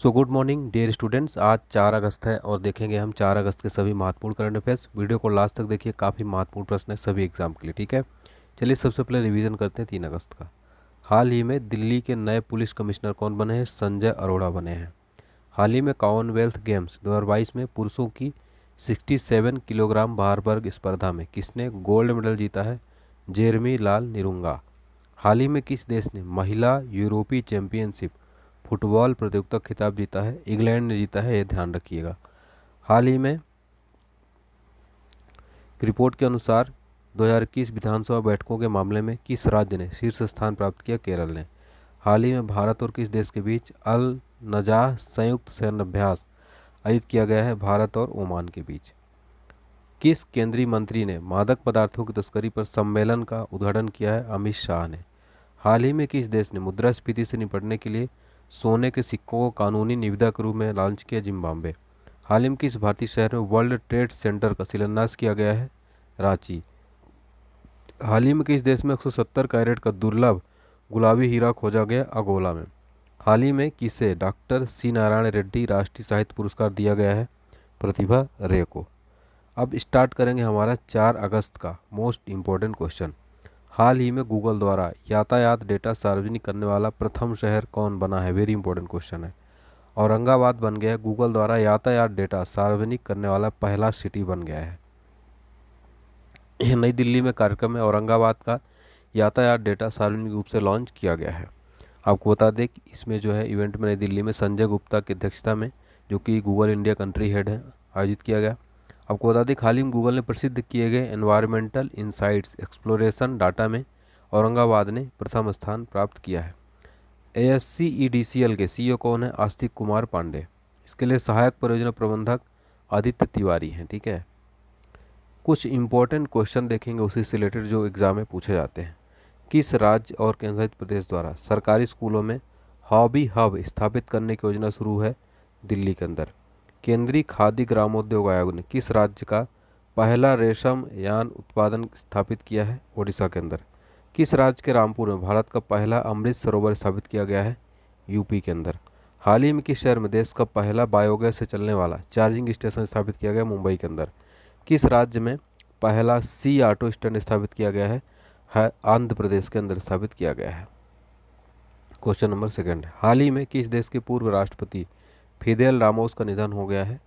सो good morning dear students. आज 4 अगस्त है और देखेंगे हम 4 अगस्त के सभी महत्वपूर्ण करंट अफेयर्स। वीडियो को लास्ट तक देखिए, काफ़ी महत्वपूर्ण प्रश्न है सभी एग्जाम के लिए। ठीक है, चलिए सबसे पहले रिवीजन करते हैं 3 अगस्त का। हाल ही में दिल्ली के नए पुलिस कमिश्नर कौन बने हैं? संजय अरोड़ा बने हैं। हाल ही में कॉमनवेल्थ गेम्स 2022 में पुरुषों की 67 किलोग्राम भार वर्ग स्पर्धा में किसने गोल्ड मेडल जीता है? जेरमी लाल निरुंगा। हाल ही में किस देश ने महिला यूरोपीय चैंपियनशिप फुटबॉल प्रतियोगिता खिताब जीता है? इंग्लैंड ने जीता है, ये ध्यान रखिएगा। हाल ही में रिपोर्ट के अनुसार 2021 विधानसभा बैठकों के मामले में किस राज्य ने शीर्ष स्थान प्राप्त किया? केरल ने। हाल ही में भारत और किस देश के बीच अल नजाह संयुक्त सैन्य अभ्यास आयोजित किया गया है? भारत और ओमान के बीच। किस केंद्रीय मंत्री ने मादक पदार्थों की तस्करी पर सम्मेलन का उद्घाटन किया है? अमित शाह ने। हाल ही में किस देश ने मुद्रास्फीति से निपटने के लिए सोने के सिक्कों को कानूनी निविदा के रूप में लॉन्च किया? जिम्बाब्वे। हाल ही में किस भारतीय शहर में वर्ल्ड ट्रेड सेंटर का शिलान्यास किया गया है? रांची। हाल ही में किस देश में 170 कैरेट का दुर्लभ गुलाबी हीरा खोजा गया? अगोला में। हाल ही में किसे डॉक्टर सी नारायण रेड्डी राष्ट्रीय साहित्य पुरस्कार दिया गया है? प्रतिभा रे को। अब स्टार्ट करेंगे हमारा 4 अगस्त का मोस्ट इम्पोर्टेंट क्वेश्चन। हाल ही में गूगल द्वारा यातायात डेटा सार्वजनिक करने वाला प्रथम शहर कौन बना है? वेरी इंपॉर्टेंट क्वेश्चन है। औरंगाबाद बन गया है गूगल द्वारा यातायात डेटा सार्वजनिक करने वाला पहला सिटी बन गया है। यह नई दिल्ली में कार्यक्रम में औरंगाबाद का यातायात डेटा सार्वजनिक रूप से लॉन्च किया गया है। आपको बता दें कि इसमें जो है इवेंट में नई दिल्ली में संजय गुप्ता की अध्यक्षता में, जो कि गूगल इंडिया कंट्री हेड है, आयोजित किया गया। आपको बता दें हाल ही में गूगल ने प्रसिद्ध किए गए एनवायरमेंटल इंसाइट्स एक्सप्लोरेशन डाटा में औरंगाबाद ने प्रथम स्थान प्राप्त किया है। ASCEDCL के CEO कौन है? आस्तिक कुमार पांडे। इसके लिए सहायक परियोजना प्रबंधक आदित्य तिवारी हैं। ठीक है, कुछ इंपॉर्टेंट क्वेश्चन देखेंगे उसी से रिलेटेड जो एग्जाम में पूछे जाते हैं। किस राज्य और केंद्रशासित प्रदेश द्वारा सरकारी स्कूलों में हॉबी हब स्थापित करने की योजना शुरू है? दिल्ली के अंदर। केंद्रीय खादी ग्रामोद्योग आयोग ने किस राज्य का पहला रेशम यान उत्पादन स्थापित किया है? ओडिशा के अंदर। किस राज्य के रामपुर में भारत का पहला अमृत सरोवर स्थापित किया गया है? यूपी के अंदर। हाल ही में किस शहर में देश का पहला बायोगैस से चलने वाला चार्जिंग स्टेशन स्थापित किया गया? मुंबई के अंदर। किस राज्य में पहला सी ऑटो स्टैंड स्थापित किया गया है? आंध्र प्रदेश के अंदर स्थापित किया गया है। क्वेश्चन नंबर सेकंड, हाल ही में किस देश के पूर्व राष्ट्रपति फिदेल रामोस का निधन हो गया है?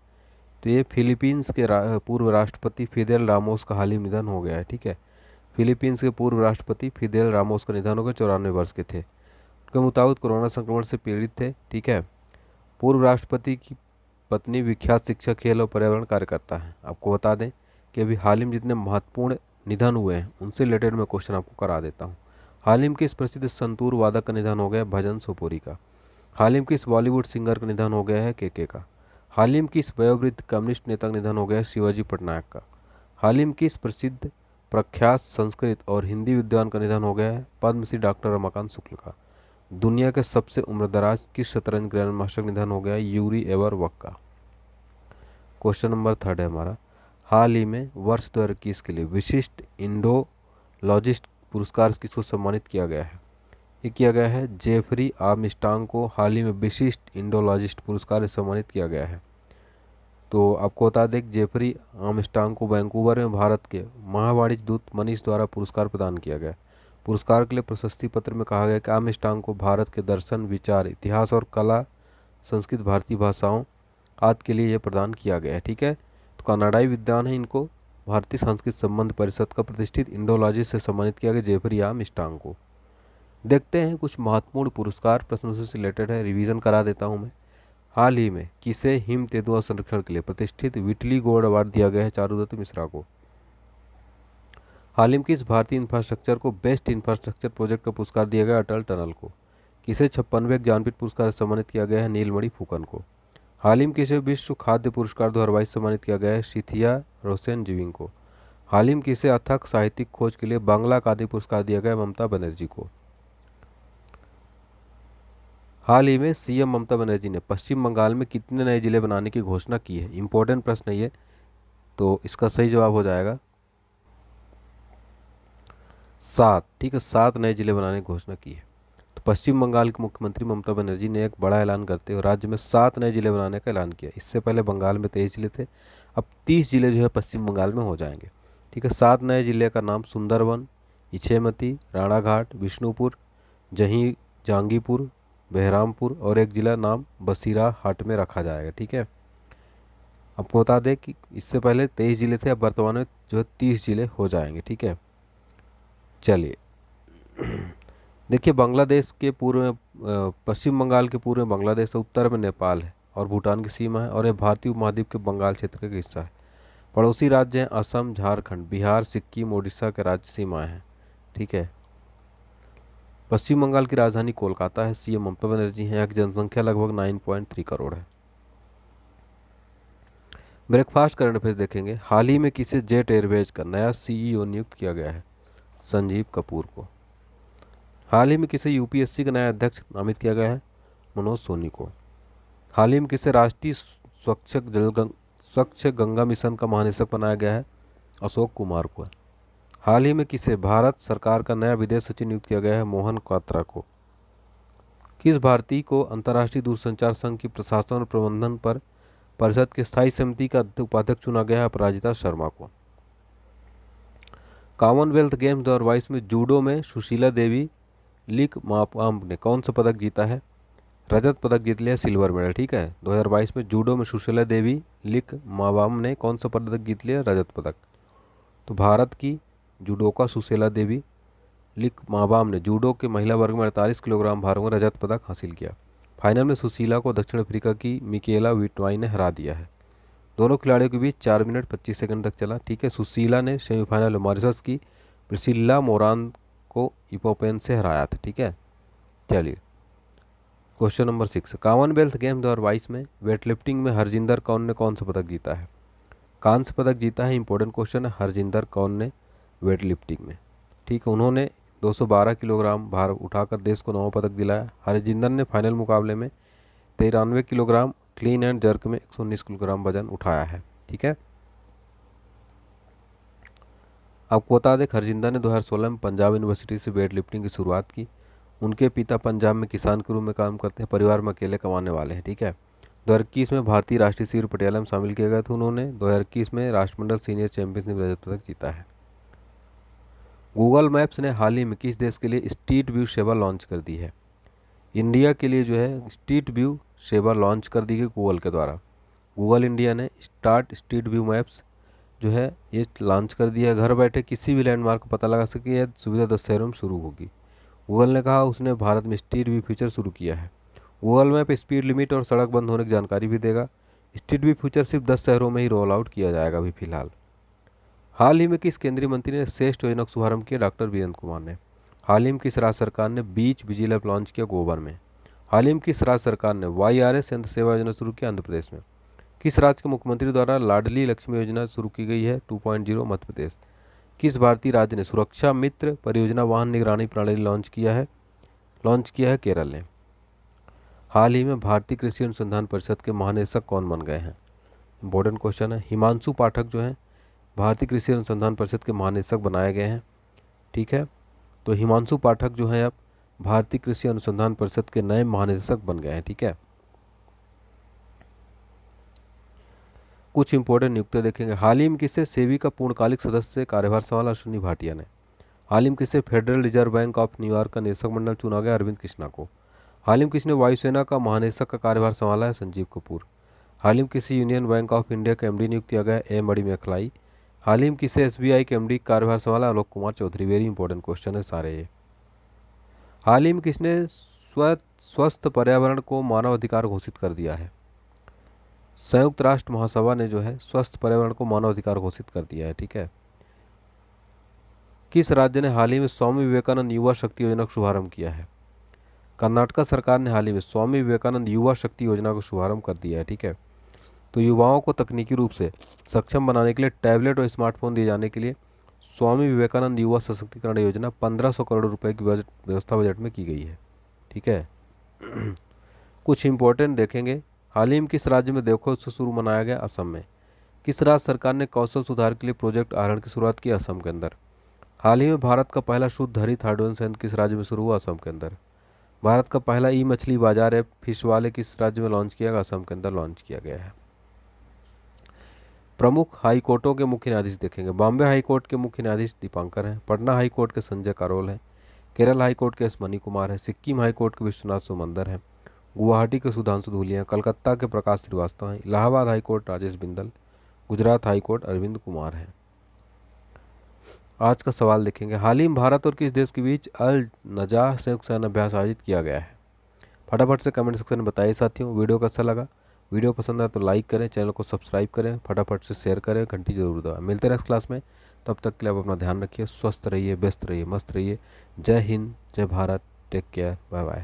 तो ये फिलीपींस के पूर्व राष्ट्रपति फिदेल रामोस का हाल ही में निधन हो गया है। ठीक है, फिलीपींस के पूर्व राष्ट्रपति फिदेल रामोस का निधन हो गया, 94 वर्ष के थे। उनके मुताबिक कोरोना संक्रमण से पीड़ित थे। ठीक है, पूर्व राष्ट्रपति की पत्नी विख्यात शिक्षक, खेल और पर्यावरण कार्यकर्ता हैं। आपको बता दें कि अभी हाल ही में जितने महत्वपूर्ण निधन हुए हैं उनसे रिलेटेड मैं क्वेश्चन आपको करा देता हूँ। हाल ही में किस प्रसिद्ध संतूर वादक का निधन हो गया? भजन सोपोरी का। हाल ही में किस बॉलीवुड सिंगर का निधन हो गया है? के का। हाल ही में किस वयोवृद्ध कम्युनिस्ट नेता का निधन हो गया है? शिवाजी पटनायक का। हाल ही में किस प्रसिद्ध प्रख्यात संस्कृत और हिंदी विद्वान का निधन हो गया है? पद्मश्री डॉक्टर रमाकांत शुक्ल का। दुनिया के सबसे उम्रदराज किस शतरंज ग्रैंड मास्टर का निधन हो गया है? यूरी एवर वक का। क्वेश्चन नंबर थर्ड है हमारा, हाल ही में वर्ष 2021 के लिए विशिष्ट इंडोलॉजिस्ट पुरस्कार किसको सम्मानित किया गया है? ये किया गया है जेफरी आर्मस्ट्रांग को। हाल ही में विशिष्ट इंडोलॉजिस्ट पुरस्कार से सम्मानित किया गया है। तो आपको बता दें जेफरी आर्मस्ट्रांग को वैंकूवर में भारत के महावाणिज्य दूत मनीष द्वारा पुरस्कार प्रदान किया गया। पुरस्कार के लिए प्रशस्ति पत्र में कहा गया कि आर्मस्ट्रांग को भारत के दर्शन, विचार, इतिहास और कला, संस्कृत, भारतीय भाषाओं आदि के लिए यह प्रदान किया गया है। ठीक है, तो कनाडाई विद्वान है, इनको भारतीय संस्कृत संबंध परिषद का प्रतिष्ठित इंडोलॉजिस्ट से सम्मानित किया गया जेफरी आर्मस्ट्रांग को। देखते हैं कुछ महत्वपूर्ण पुरस्कार, प्रश्नों से रिलेटेड है, रिवीजन करा देता हूं मैं। हाल ही में किसे हिम तेंदुआ संरक्षण के लिए प्रतिष्ठित विटली गोल्ड अवार्ड दिया गया है? चारुदत्त मिश्रा को। हाल ही में किस भारतीय इंफ्रास्ट्रक्चर को बेस्ट इंफ्रास्ट्रक्चर प्रोजेक्ट का पुरस्कार दिया गया? अटल टनल को। किसे 56वें ज्ञानपीठ पुरस्कार से सम्मानित किया गया है? नीलमणि फुकन को। हाल ही में किसे विश्व खाद्य पुरस्कार 2022 सम्मानित किया गया है? शिथिया रोसेन जीविंग को। हाल ही में किसे अथक साहित्यिक खोज के लिए बांग्ला अकादमी पुरस्कार दिया गया? ममता बनर्जी को। हाल ही में सीएम ममता बनर्जी ने पश्चिम बंगाल में कितने नए जिले बनाने की घोषणा की है? इंपॉर्टेंट प्रश्न है ये, तो इसका सही जवाब हो जाएगा 7। ठीक है, 7 नए जिले बनाने की घोषणा की है। तो पश्चिम बंगाल की मुख्यमंत्री ममता बनर्जी ने एक बड़ा ऐलान करते हुए राज्य में 7 नए जिले बनाने का ऐलान किया। इससे पहले बंगाल में 23 जिले थे, अब 30 जिले जो है पश्चिम बंगाल में हो जाएंगे। ठीक है, 7 नए जिले का नाम सुंदरवन, इछेमती, राणाघाट, विष्णुपुर, जहीं जहांगीरपुर, बहरामपुर और एक जिला नाम बसीरा हाट में रखा जाएगा। ठीक है, आपको बता दें कि इससे पहले 23 जिले थे, अब वर्तमान में जो है 30 जिले हो जाएंगे। ठीक है, चलिए देखिए, बांग्लादेश के पूर्व में पश्चिम बंगाल के पूर्व में बांग्लादेश है, उत्तर में नेपाल है और भूटान की सीमा है, और यह भारतीय उपमहाद्वीप के बंगाल क्षेत्र का एक हिस्सा है। पड़ोसी राज्य हैं असम, झारखंड, बिहार, सिक्किम, उड़ीसा के राज्य सीमाएं हैं। ठीक है, पश्चिम बंगाल की राजधानी कोलकाता है, सीएम ममता बनर्जी हैं, यहाँ की जनसंख्या लगभग 9.3 करोड़ है। ब्रेकफास्ट करंट अफेयर्स देखेंगे। हाल ही में किसे जेट एयरवेज का नया सीईओ नियुक्त किया गया है? संजीव कपूर को। हाल ही में किसे यूपीएससी का नया अध्यक्ष नामित किया गया है? मनोज सोनी को। हाल ही में किसे राष्ट्रीय स्वच्छ गंगा मिशन का महानिदेशक बनाया गया है? अशोक कुमार को। हाल ही में किसे भारत सरकार का नया विदेश सचिव नियुक्त किया गया है? मोहन क्वात्रा को। किस भारतीय को अंतर्राष्ट्रीय दूरसंचार संघ की प्रशासन और प्रबंधन पर परिषद की स्थायी समिति का उपाध्यक्ष चुना गया है? अपराजिता शर्मा को। कॉमनवेल्थ गेम्स 2022 में जूडो में सुशीला देवी लिक मापाम ने कौन सा पदक जीता है? रजत पदक जीत लिया, सिल्वर मेडल। ठीक है, 2022 में जूडो में सुशीला देवी लिक मावाम ने कौन सा पदक जीत लिया? रजत पदक। तो भारत की जूडोका सुशीला देवी लिक मावाम ने जूडो के महिला वर्ग में 48 किलोग्राम भार में रजत पदक हासिल किया। फाइनल में सुशीला को दक्षिण अफ्रीका की मिकेला विटवाई ने हरा दिया है। दोनों खिलाड़ियों के बीच 4 मिनट 25 सेकंड तक चला। ठीक है, सुशीला ने सेमीफाइनल में मॉरिशस की प्रिसिल्ला मोरान को इपोपेन से हराया था। ठीक है, चलिए क्वेश्चन नंबर 6। कॉमनवेल्थ गेम्स 2022 में वेटलिफ्टिंग में हरजिंदर कौर ने कौन सा पदक जीता है? कांस्य पदक जीता है। इंपॉर्टेंट क्वेश्चन है, हरजिंदर कौर ने वेटलिफ्टिंग में। ठीक है, उन्होंने 212 किलोग्राम भार उठाकर देश को 9वां पदक दिलाया। हरजिंदर ने फाइनल मुकाबले में 93 किलोग्राम क्लीन एंड जर्क में 119 किलोग्राम वजन उठाया है। ठीक है, आपको बता दें हरजिंदर ने 2016 में पंजाब यूनिवर्सिटी से वेट लिफ्टिंग की शुरुआत की। उनके पिता पंजाब में किसान के रूप में काम करते हैं, परिवार में अकेले कमाने वाले हैं। ठीक है, 2021 में भारतीय राष्ट्रीय शिविर पटियाला में शामिल किए गए थे। उन्होंने 2021 में राष्ट्रमंडल सीनियर चैंपियनशिप रजत पदक जीता है। गूगल मैप्स ने हाल ही में किस देश के लिए स्ट्रीट व्यू सेवा लॉन्च कर दी है? इंडिया के लिए जो है स्ट्रीट व्यू सेवा लॉन्च कर दी गई गूगल के द्वारा। गूगल इंडिया ने स्ट्रीट व्यू मैप्स जो है ये लॉन्च कर दिया है। घर बैठे किसी भी लैंडमार्क को पता लगा सके, यह सुविधा 10 शहरों में शुरू होगी। गूगल ने कहा उसने भारत में स्ट्रीट व्यू फीचर शुरू किया है। गूगल मैप स्पीड लिमिट और सड़क बंद होने की जानकारी भी देगा। स्ट्रीट व्यू फीचर सिर्फ 10 शहरों में ही रोल आउट किया जाएगा अभी फिलहाल। हाल ही में किस केंद्रीय मंत्री ने श्रेष्ठ योजना का शुभारंभ किया? डॉक्टर वीरेंद्र कुमार ने। हाल ही में किस राज्य सरकार ने बीच बिजिल ऐप लॉन्च किया? गोबर में। हाल ही में किस राज्य सरकार ने YRS यंत्र सेवा योजना शुरू किया? आंध्र प्रदेश में। किस राज्य के मुख्यमंत्री द्वारा लाडली लक्ष्मी योजना शुरू की गई है? 2.0 मध्य प्रदेश। किस भारतीय राज्य ने सुरक्षा मित्र परियोजना वाहन निगरानी प्रणाली लॉन्च किया है? केरल ने। हाल ही में भारतीय कृषि अनुसंधान परिषद के महानिदेशक कौन बन गए हैं? इंपॉर्टेंट क्वेश्चन है। हिमांशु पाठक जो हैं भारतीय कृषि अनुसंधान परिषद के महानिदेशक बनाए गए हैं। ठीक है, तो हिमांशु पाठक जो है अब भारतीय कृषि अनुसंधान परिषद के नए महानिदेशक बन गए हैं। ठीक है, कुछ इंपॉर्टेंट नियुक्तियां देखेंगे। हाल ही में किसे सेबी का पूर्णकालिक सदस्य कार्यभार संभाला? अश्विनी भाटिया ने। हाल ही में किसे federal reserve bank of New York का निदेशक मंडल चुना गया? अरविंद कृष्णा को। हाल ही में किसने वायुसेना का महानिदेशक का कार्यभार संभाला है? संजीव कपूर। हाल ही में किसी यूनियन बैंक ऑफ इंडिया का MD नियुक्त किया गया? मणि मेखलाई। हाल ही में किसे SBI के MD का कार्यभार संभाला? Alok Kumar Chaudhary. Very important question है सारे ये। हाल ही में किसने स्वस्थ पर्यावरण को मानव अधिकार घोषित कर दिया है? संयुक्त राष्ट्र महासभा ने जो है स्वस्थ पर्यावरण को मानव अधिकार घोषित कर दिया है। ठीक है, किस राज्य ने हाल ही में स्वामी विवेकानंद युवा शक्ति योजना का शुभारंभ किया है? कर्नाटक सरकार ने हाल ही में स्वामी विवेकानंद युवा शक्ति योजना का शुभारंभ कर दिया है। ठीक है, तो युवाओं को तकनीकी रूप से सक्षम बनाने के लिए टैबलेट और स्मार्टफोन दिए जाने के लिए स्वामी विवेकानंद युवा सशक्तिकरण योजना 1500 करोड़ रुपए की व्यवस्था बजट में की गई है। ठीक है, कुछ इंपॉर्टेंट देखेंगे। हाल ही में किस राज्य में देखो उत्सव शुरू मनाया गया? असम में। किस राज्य सरकार ने कौशल सुधार के लिए प्रोजेक्ट आहरण की शुरुआत की? असम के अंदर। हाल ही में भारत का पहला शुद्ध हरित हाइड्रोजन संयंत्र किस राज्य में शुरू हुआ? असम के अंदर। भारत का पहला ई मछली बाजार ऐप फिश वाले किस राज्य में लॉन्च किया गया? असम के अंदर लॉन्च किया गया है। प्रमुख हाई कोर्टों के मुख्य न्यायाधीश देखेंगे। बॉम्बे हाई कोर्ट के मुख्य न्यायाधीश दीपांकर हैं। पटना हाई कोर्ट के संजय करोल हैं। केरल हाई कोर्ट के एस मनी कुमार है। सिक्किम हाई कोर्ट के विश्वनाथ सुमंदर हैं। गुवाहाटी के सुधांशु धूलिया हैं। कलकत्ता के प्रकाश श्रीवास्तव हैं। Allahabad high court Rajesh Bindal. Gujarat high court Arvind Kumar हैं। आज का सवाल देखेंगे। हाल ही में भारत और किस देश के बीच अल नजाह संयुक्त सैन्य अभ्यास आयोजित किया गया है? फटाफट से कमेंट सेक्शन में बताइए साथियों। वीडियो कैसा लगा? वीडियो पसंद आए तो लाइक करें, चैनल को सब्सक्राइब करें, फटाफट से शेयर करें, घंटी जरूर दबाएं। मिलते हैं नेक्स्ट क्लास में। तब तक के लिए आप अपना ध्यान रखिए, स्वस्थ रहिए, व्यस्त रहिए, मस्त रहिए। जय हिंद, जय Bharat, take care, bye bye.